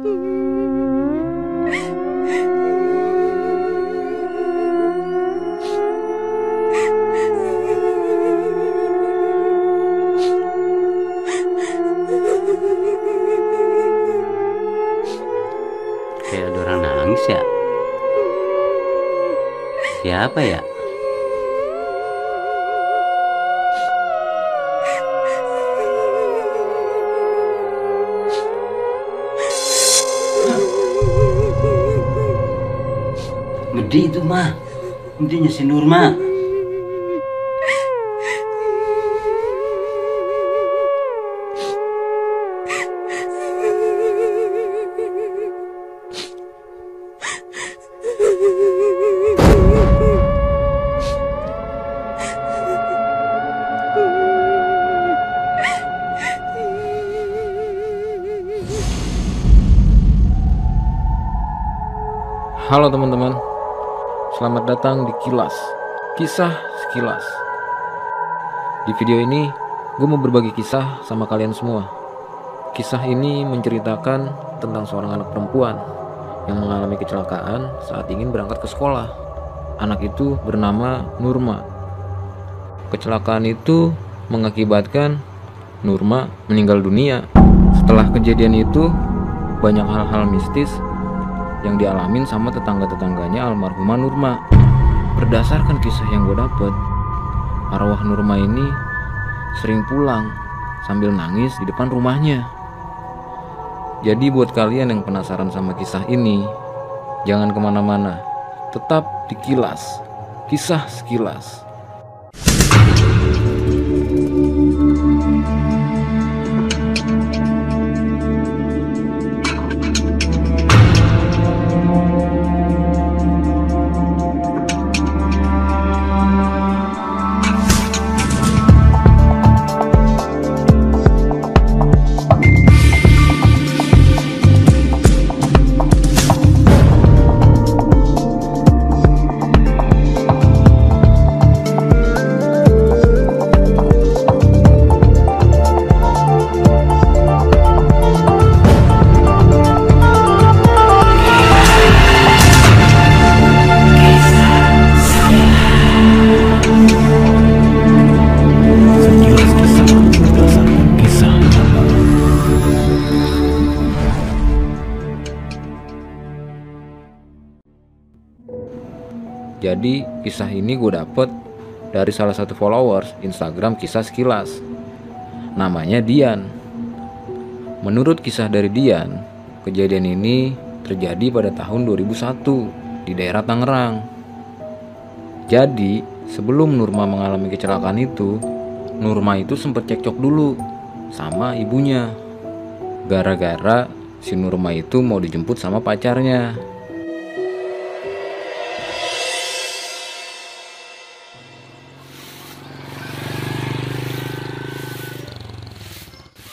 Kayak ada orang nangis ya. Siapa ya? Gede itu mah. Intinya si Nurma. Halo teman-teman, selamat datang di Kilas, Kisah Sekilas. Di video ini, gue mau berbagi kisah sama kalian semua. Kisah ini menceritakan tentang seorang anak perempuan yang mengalami kecelakaan saat ingin berangkat ke sekolah. Anak itu bernama Nurma. Kecelakaan itu mengakibatkan Nurma meninggal dunia. Setelah kejadian itu, banyak hal-hal mistis yang dialamin sama tetangga-tetangganya almarhumah Nurma. Berdasarkan kisah yang gue dapet, arwah Nurma ini sering pulang sambil nangis di depan rumahnya. Jadi buat kalian yang penasaran sama kisah ini, jangan kemana-mana, tetap di Kilas, Kisah Sekilas. Jadi kisah ini gue dapet dari salah satu followers Instagram Kisah Sekilas. Namanya Dian. Menurut kisah dari Dian, kejadian ini terjadi pada tahun 2001 di daerah Tangerang. Jadi sebelum Nurma mengalami kecelakaan itu, Nurma itu sempat cekcok dulu sama ibunya. Gara-gara si Nurma itu mau dijemput sama pacarnya.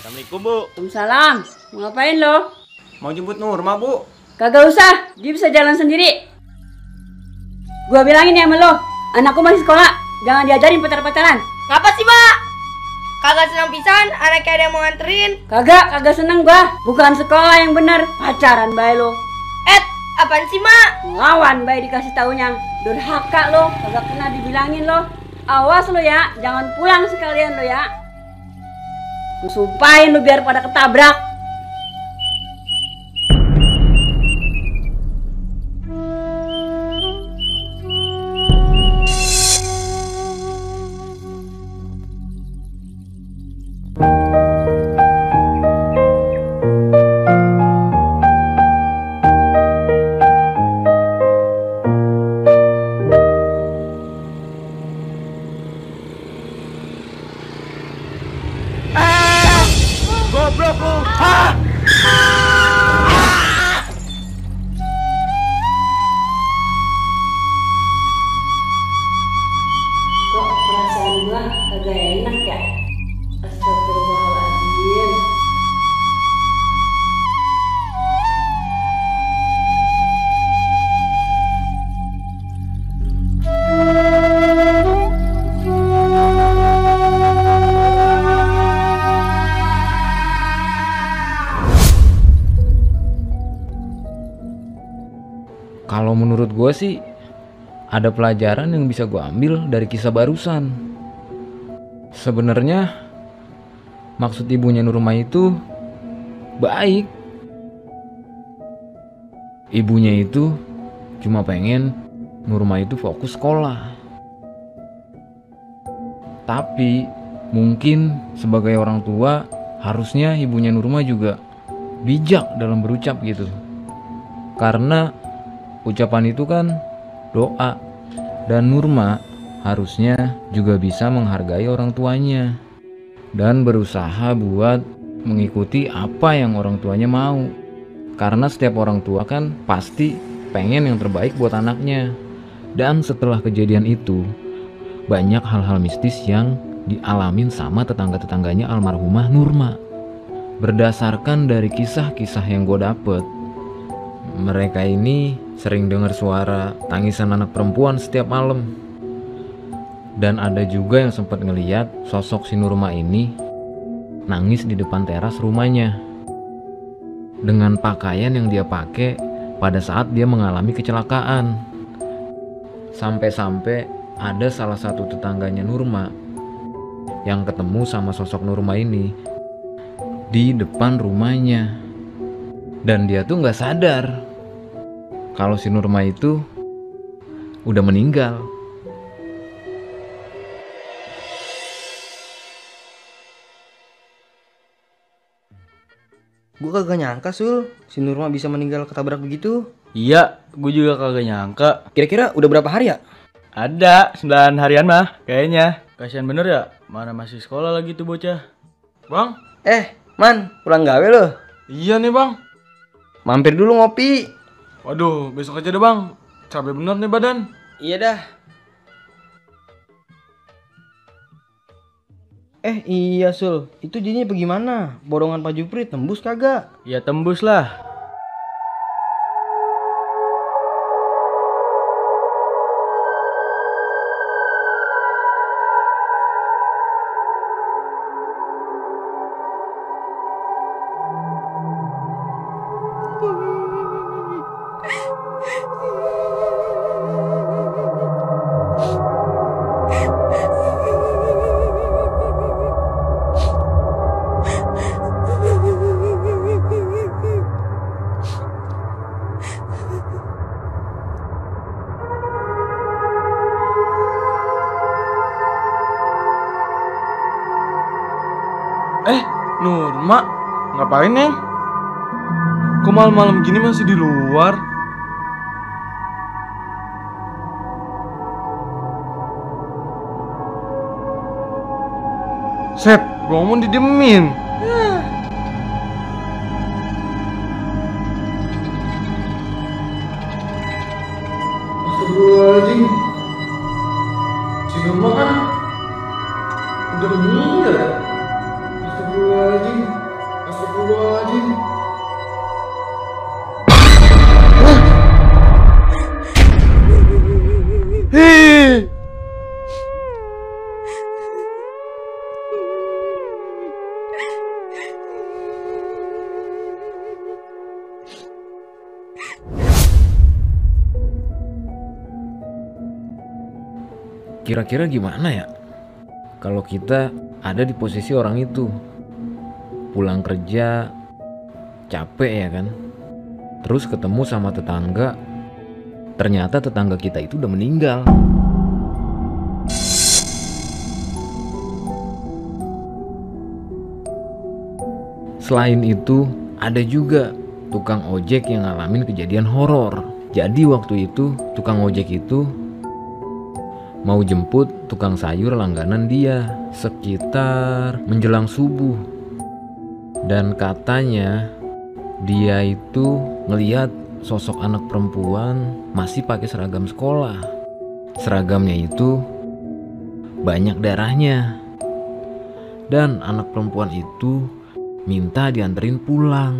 Assalamualaikum, Bu. Waalaikumsalam. Mau ngapain lo? Mau jemput Nurma, Bu. Kagak usah, dia bisa jalan sendiri. Gua bilangin ya sama lo, anakku masih sekolah, jangan diajarin pacar-pacaran. Ngapa sih, Pak? Kagak senang pisan, anaknya ada yang mau nganterin. Kagak seneng gua. Bukan sekolah yang bener, pacaran bae lo. Apaan sih, Mak? Ngelawan bae dikasih taunya. Durhaka lo, kagak pernah dibilangin lo. Awas lo ya, jangan pulang sekalian lo ya. Gue sumpahin lo biar pada ketabrak. Goblok lu. Ha! Kalau menurut gue sih ada pelajaran yang bisa gue ambil dari kisah barusan. Sebenarnya maksud ibunya Nurma itu baik. Ibunya itu cuma pengen Nurma itu fokus sekolah. Tapi mungkin sebagai orang tua harusnya ibunya Nurma juga bijak dalam berucap gitu. Karena ucapan itu kan doa, dan Nurma harusnya juga bisa menghargai orang tuanya dan berusaha buat mengikuti apa yang orang tuanya mau. Karena setiap orang tua kan pasti pengen yang terbaik buat anaknya. Dan setelah kejadian itu, banyak hal-hal mistis yang dialamin sama tetangga-tetangganya almarhumah Nurma. Berdasarkan dari kisah-kisah yang gue dapet, mereka ini sering dengar suara tangisan anak perempuan setiap malam. Dan ada juga yang sempat ngeliat sosok si Nurma ini nangis di depan teras rumahnya dengan pakaian yang dia pakai pada saat dia mengalami kecelakaan. Sampai-sampai ada salah satu tetangganya Nurma yang ketemu sama sosok Nurma ini di depan rumahnya. Dan dia tuh gak sadar kalau si Nurma itu udah meninggal. Gue kagak nyangka Sul, si Nurma bisa meninggal ketabrak begitu. Iya, gue juga kagak nyangka. Kira-kira udah berapa hari ya? Ada 9 harian mah kayaknya. Kasian bener ya, mana masih sekolah lagi tuh bocah. Bang? Man, pulang gawe loh. Iya nih bang. Mampir dulu ngopi. Waduh, besok aja deh bang. Capek bener nih badan. Iya dah. Iya Sul, itu jadinya bagaimana? Borongan Pak Jupri tembus kagak? Ya tembus lah. Nurma, ngapain Neng? Kok malam-malam gini masih di luar? Set, gua ngomong didiemin. Astagfirullahaladzim. Si Nurma kan udah meninggal ya? Astagfirullahaladzim. Astagfirullahaladzim. Hei. Kira-kira gimana ya kalau kita ada di posisi orang itu? Pulang kerja capek ya kan, terus ketemu sama tetangga, ternyata tetangga kita itu udah meninggal. Selain itu ada juga tukang ojek yang ngalamin kejadian horor. Jadi waktu itu tukang ojek itu mau jemput tukang sayur langganan dia sekitar menjelang subuh. Dan katanya dia itu ngelihat sosok anak perempuan masih pakai seragam sekolah. Seragamnya itu banyak darahnya. Dan anak perempuan itu minta dianterin pulang.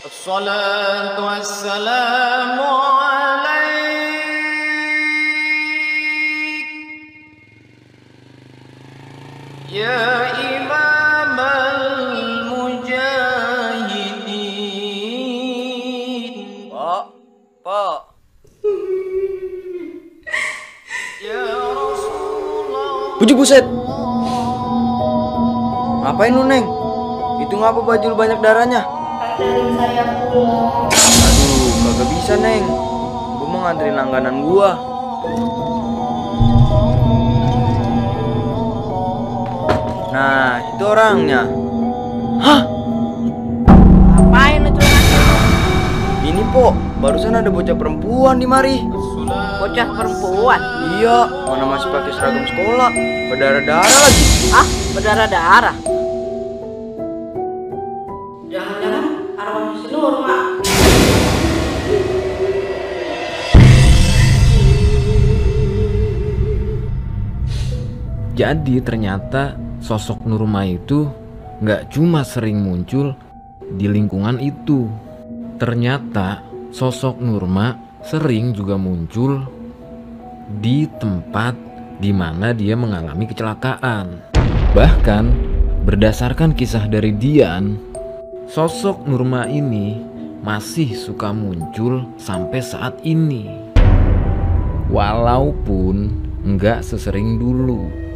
Assalatu wassalamu alaik ya imam al-mujahidin. Bujuk buset. Ngapain lu, Neng? Itu ngapa baju lu banyak darahnya? Anterin saya pulang. Aduh, kagak bisa, Neng. Gua mau nganterin langganan gua. Nah, itu orangnya. Hah? Ngapain lu curang? Ini, Po. Barusan ada bocah perempuan di mari. Bocah perempuan. Iya, mana masih pakai seragam sekolah. Berdarah-darah lagi. Ah, berdarah-darah. Jangan-jangan arwahnya si Nurma. Jadi ternyata sosok Nurma itu nggak cuma sering muncul di lingkungan itu. Ternyata sosok Nurma sering juga muncul di tempat di mana dia mengalami kecelakaan. Bahkan berdasarkan kisah dari Dian, sosok Nurma ini masih suka muncul sampai saat ini. Walaupun nggak sesering dulu.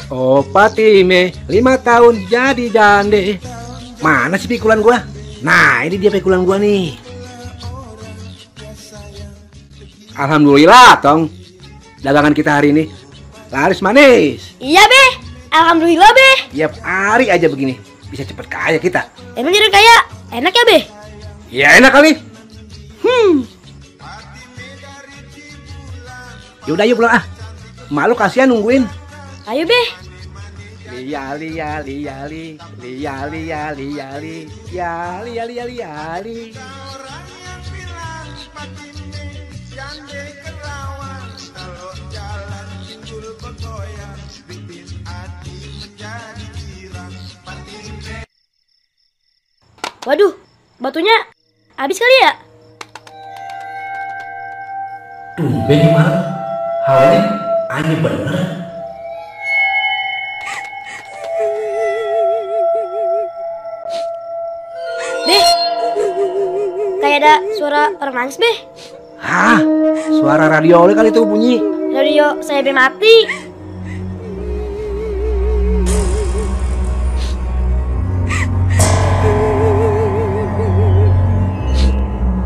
Oh Patime, 5 tahun jadi jande. Mana sih pikulan gua? Nah, ini dia pikulan gua nih. Alhamdulillah, Tong. Dagangan kita hari ini laris manis. Iya, Be. Alhamdulillah, Be. Tiap hari aja begini, bisa cepet kaya kita. Emang jadi kaya? Enak ya, Be? Ya enak kali. Yaudah yuk pulang ah. Malu kasihan nungguin. Ayo, Be. Lia lia lia li, lia lia lia li, ya lia lia lia li. Waduh, batunya habis kali ya? Tumben nih malam, hawanya aneh bener. Be, kayak ada suara orang nangis, Be. Hah, suara radio oleh kali itu bunyi. Radio saya Be mati.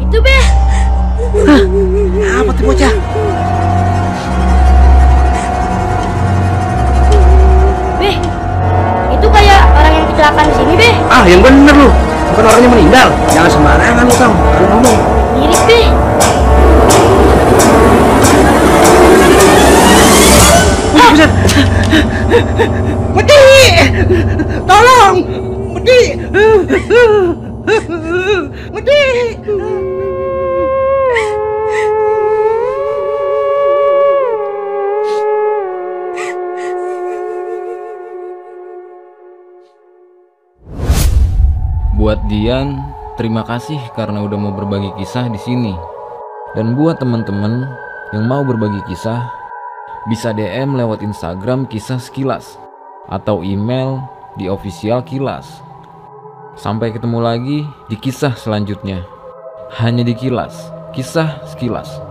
Itu, Be. Hah, apa tuh bocah? Be, itu kayak orang yang kecelakaan di sini, Be. Ah, yang bener lu. Bukan orangnya meninggal. Jangan sembarangan lu, Tong. Kalau ngomong. Mirip, Be. Buset. Medi! Tolong! Medi! Medi! Buat Dian, terima kasih karena udah mau berbagi kisah di sini. Dan buat teman-teman yang mau berbagi kisah, bisa DM lewat Instagram Kisah Sekilas atau email di official Kilas. Sampai ketemu lagi di kisah selanjutnya. Hanya di Kilas, Kisah Sekilas.